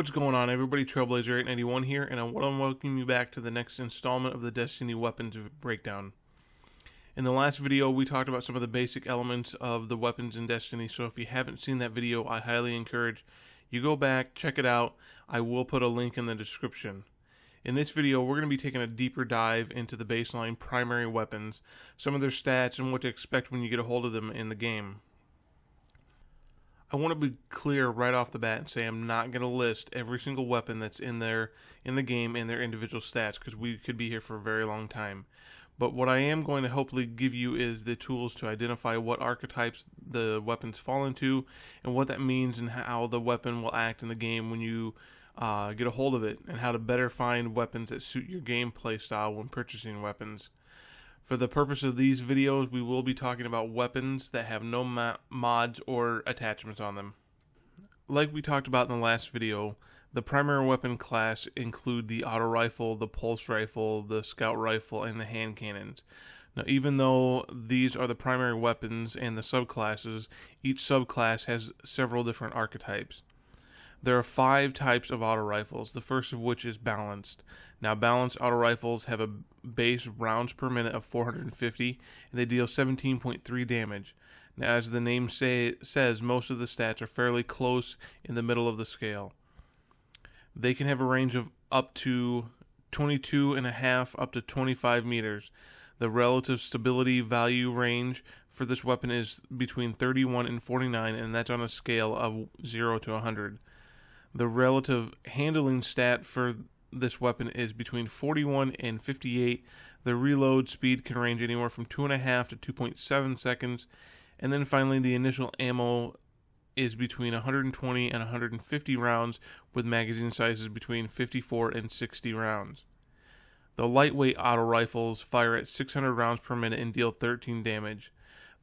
What's going on, everybody? Trailblazer891 here, and I want to welcome you back to the next installment of the Destiny Weapons Breakdown. In the last video, we talked about some of the basic elements of the weapons in Destiny, so if you haven't seen that video, I highly encourage you go back, check it out. I will put a link in the description. In this video, we're going to be taking a deeper dive into the baseline primary weapons, some of their stats, and what to expect when you get a hold of them in the game. I want to be clear right off the bat and say I'm not going to list every single weapon that's in there in the game and their individual stats, because we could be here for a very long time. But what I am going to hopefully give you is the tools to identify what archetypes the weapons fall into and what that means and how the weapon will act in the game when you get a hold of it, and how to better find weapons that suit your gameplay style when purchasing weapons. For the purpose of these videos, we will be talking about weapons that have no mods or attachments on them. Like we talked about in the last video, the primary weapon class include the auto rifle, the pulse rifle, the scout rifle, and the hand cannons. Now, even though these are the primary weapons and the subclasses, each subclass has several different archetypes. There are 5 types of auto rifles, the first of which is balanced. Now, balanced auto rifles have a base rounds per minute of 450, and they deal 17.3 damage. Now, as the name says, most of the stats are fairly close in the middle of the scale. They can have a range of up to 22.5 up to 25 meters. The relative stability value range for this weapon is between 31 and 49, and that's on a scale of 0 to 100. The relative handling stat for this weapon is between 41 and 58. The reload speed can range anywhere from 2.5 to 2.7 seconds. And then finally, the initial ammo is between 120 and 150 rounds, with magazine sizes between 54 and 60 rounds. The lightweight auto rifles fire at 600 rounds per minute and deal 13 damage.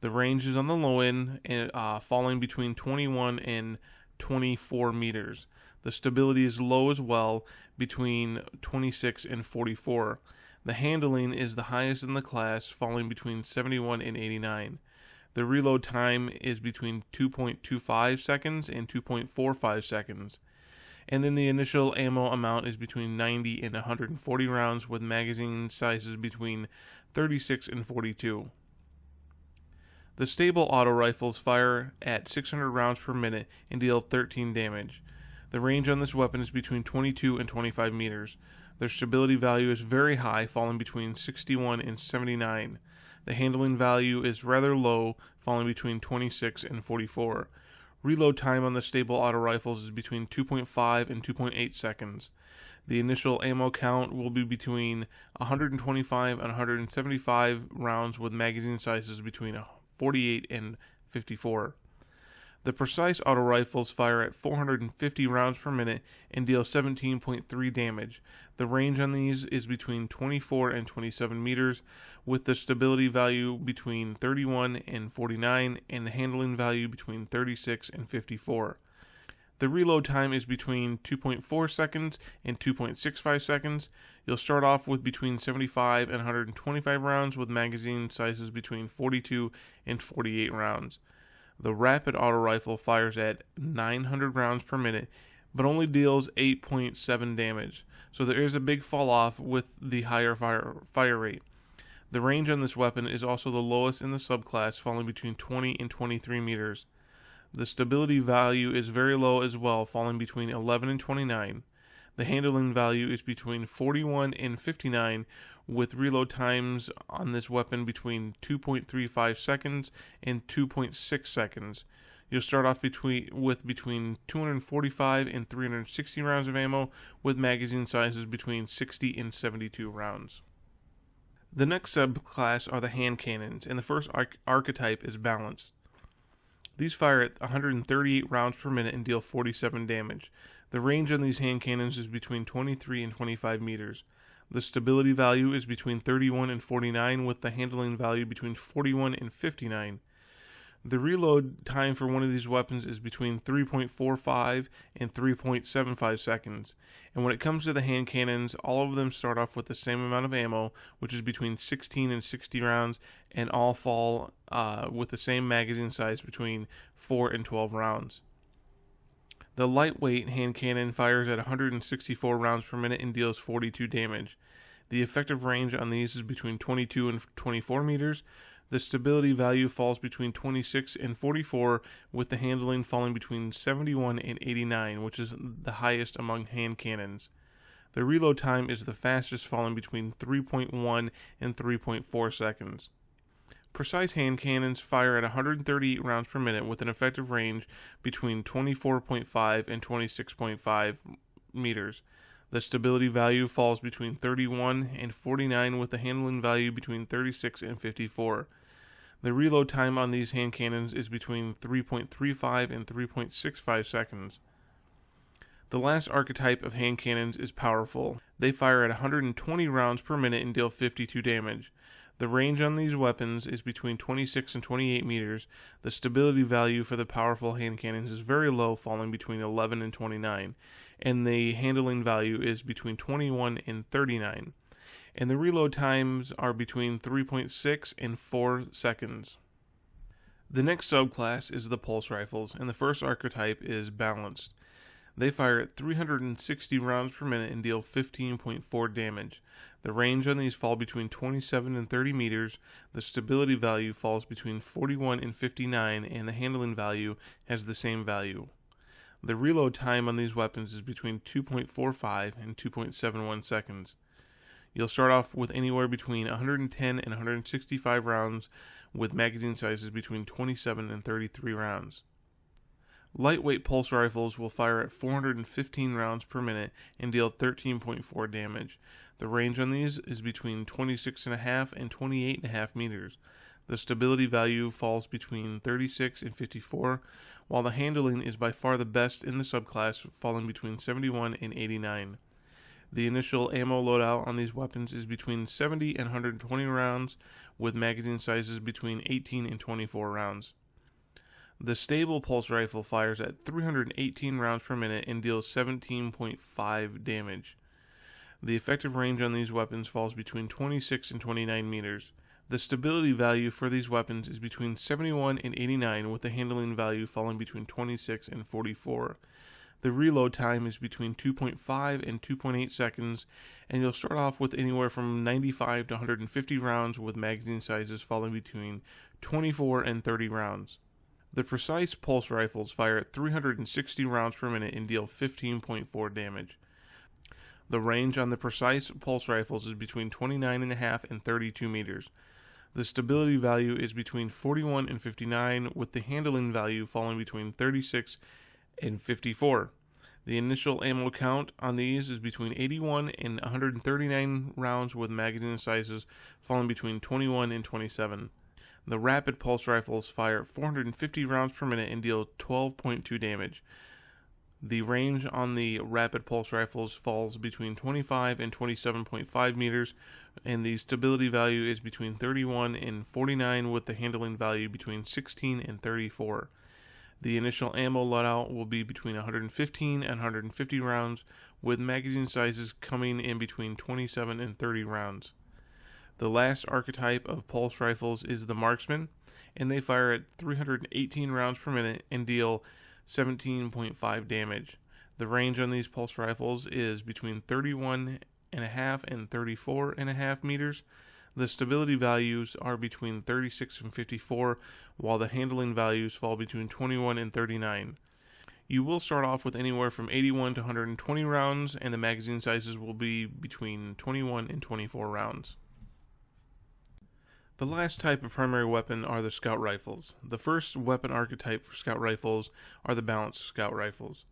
The range is on the low end, falling between 21 and 24 meters. The stability is low as well, between 26 and 44. The handling is the highest in the class, falling between 71 and 89. The reload time is between 2.25 seconds and 2.45 seconds. And then the initial ammo amount is between 90 and 140 rounds, with magazine sizes between 36 and 42. The stable auto rifles fire at 600 rounds per minute and deal 13 damage. The range on this weapon is between 22 and 25 meters. Their stability value is very high, falling between 61 and 79. The handling value is rather low, falling between 26 and 44. Reload time on the stable auto rifles is between 2.5 and 2.8 seconds. The initial ammo count will be between 125 and 175 rounds, with magazine sizes between 48 and 54. The precise auto rifles fire at 450 rounds per minute and deal 17.3 damage. The range on these is between 24 and 27 meters, with the stability value between 31 and 49, and the handling value between 36 and 54. The reload time is between 2.4 seconds and 2.65 seconds. You'll start off with between 75 and 125 rounds, with magazine sizes between 42 and 48 rounds. The rapid auto rifle fires at 900 rounds per minute, but only deals 8.7 damage, so there is a big fall off with the higher fire rate. The range on this weapon is also the lowest in the subclass, falling between 20 and 23 meters. The stability value is very low as well, falling between 11 and 29. The handling value is between 41 and 59, with reload times on this weapon between 2.35 seconds and 2.6 seconds. You'll start off with between 245 and 360 rounds of ammo, with magazine sizes between 60 and 72 rounds. The next subclass are the hand cannons, and the first archetype is balanced. These fire at 138 rounds per minute and deal 47 damage. The range on these hand cannons is between 23 and 25 meters. The stability value is between 31 and 49, with the handling value between 41 and 59. The reload time for one of these weapons is between 3.45 and 3.75 seconds. And when it comes to the hand cannons, all of them start off with the same amount of ammo, which is between 16 and 60 rounds, and all fall with the same magazine size between 4 and 12 rounds. The lightweight hand cannon fires at 164 rounds per minute and deals 42 damage. The effective range on these is between 22 and 24 meters. The stability value falls between 26 and 44, with the handling falling between 71 and 89, which is the highest among hand cannons. The reload time is the fastest, falling between 3.1 and 3.4 seconds. Precise hand cannons fire at 138 rounds per minute with an effective range between 24.5 and 26.5 meters. The stability value falls between 31 and 49, with the handling value between 36 and 54. The reload time on these hand cannons is between 3.35 and 3.65 seconds. The last archetype of hand cannons is powerful. They fire at 120 rounds per minute and deal 52 damage. The range on these weapons is between 26 and 28 meters. The stability value for the powerful hand cannons is very low, falling between 11 and 29, and the handling value is between 21 and 39. And the reload times are between 3.6 and 4 seconds. The next subclass is the pulse rifles, and the first archetype is balanced. They fire at 360 rounds per minute and deal 15.4 damage. The range on these fall between 27 and 30 meters. The stability value falls between 41 and 59, and the handling value has the same value. The reload time on these weapons is between 2.45 and 2.71 seconds. You'll start off with anywhere between 110 and 165 rounds, with magazine sizes between 27 and 33 rounds. Lightweight pulse rifles will fire at 415 rounds per minute and deal 13.4 damage. The range on these is between 26.5 and 28.5 meters. The stability value falls between 36 and 54, while the handling is by far the best in the subclass, falling between 71 and 89. The initial ammo loadout on these weapons is between 70 and 120 rounds, with magazine sizes between 18 and 24 rounds. The stable pulse rifle fires at 318 rounds per minute and deals 17.5 damage. The effective range on these weapons falls between 26 and 29 meters. The stability value for these weapons is between 71 and 89, with the handling value falling between 26 and 44. The reload time is between 2.5 and 2.8 seconds, and you'll start off with anywhere from 95 to 150 rounds, with magazine sizes falling between 24 and 30 rounds. The precise pulse rifles fire at 360 rounds per minute and deal 15.4 damage. The range on the precise pulse rifles is between 29.5 and 32 meters. The stability value is between 41 and 59, with the handling value falling between 36 and 54. The initial ammo count on these is between 81 and 139 rounds, with magazine sizes falling between 21 and 27. The rapid pulse rifles fire 450 rounds per minute and deal 12.2 damage. The range on the rapid pulse rifles falls between 25 and 27.5 meters, and the stability value is between 31 and 49, with the handling value between 16 and 34. The initial ammo loadout will be between 115 and 150 rounds, with magazine sizes coming in between 27 and 30 rounds. The last archetype of pulse rifles is the marksman, and they fire at 318 rounds per minute and deal 17.5 damage. The range on these pulse rifles is between 31.5 and 34.5 meters. The stability values are between 36 and 54, while the handling values fall between 21 and 39. You will start off with anywhere from 81 to 120 rounds, and the magazine sizes will be between 21 and 24 rounds. The last type of primary weapon are the scout rifles. The first weapon archetype for scout rifles are the balanced scout rifles.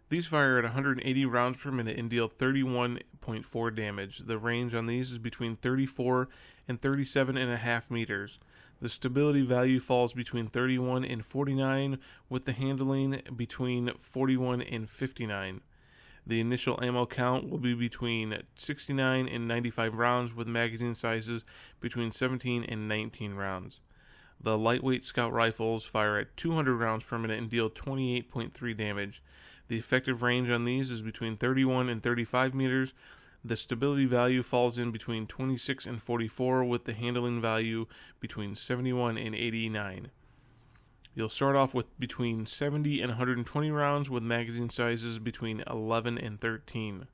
These fire at 180 rounds per minute and deal 31.4 damage. The range on these is between 34 and 37.5 meters. The stability value falls between 31 and 49, with the handling between 41 and 59. The initial ammo count will be between 69 and 95 rounds, with magazine sizes between 17 and 19 rounds. The lightweight scout rifles fire at 200 rounds per minute and deal 28.3 damage. The effective range on these is between 31 and 35 meters. The stability value falls in between 26 and 44, with the handling value between 71 and 89. You'll start off with between 70 and 120 rounds with magazine sizes between 11 and 13.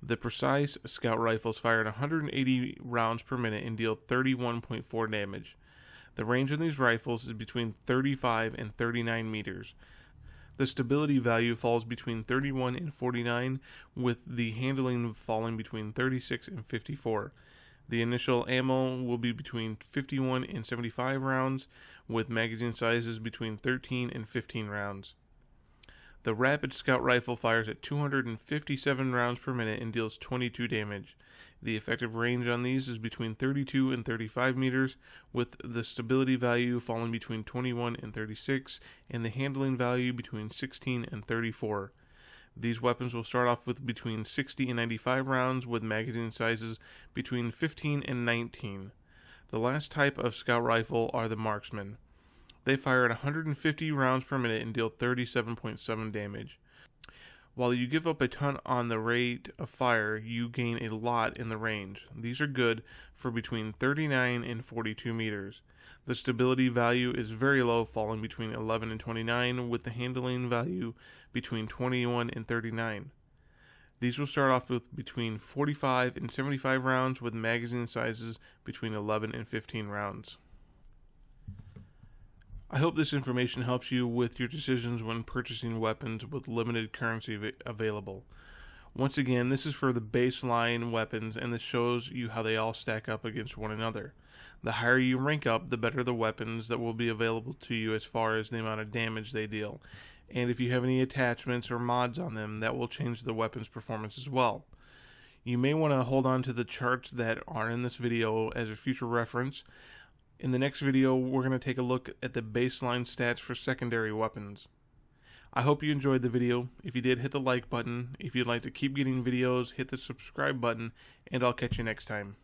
The Precise Scout rifles fire at 180 rounds per minute and deal 31.4 damage. The range of these rifles is between 35 and 39 meters. The stability value falls between 31 and 49, with the handling falling between 36 and 54. The initial ammo will be between 51 and 75 rounds, with magazine sizes between 13 and 15 rounds. The Rapid Scout rifle fires at 257 rounds per minute and deals 22 damage. The effective range on these is between 32 and 35 meters, with the stability value falling between 21 and 36, and the handling value between 16 and 34. These weapons will start off with between 60 and 95 rounds, with magazine sizes between 15 and 19. The last type of Scout rifle are the Marksman. They fire at 150 rounds per minute and deal 37.7 damage. While you give up a ton on the rate of fire, you gain a lot in the range. These are good for between 39 and 42 meters. The stability value is very low, falling between 11 and 29, with the handling value between 21 and 39. These will start off with between 45 and 75 rounds, with magazine sizes between 11 and 15 rounds. I hope this information helps you with your decisions when purchasing weapons with limited currency available. Once again, this is for the baseline weapons, and this shows you how they all stack up against one another. The higher you rank up, the better the weapons that will be available to you as far as the amount of damage they deal. And if you have any attachments or mods on them, that will change the weapon's performance as well. You may want to hold on to the charts that are in this video as a future reference. In the next video, we're going to take a look at the baseline stats for secondary weapons. I hope you enjoyed the video. If you did, hit the like button. If you'd like to keep getting videos, hit the subscribe button, and I'll catch you next time.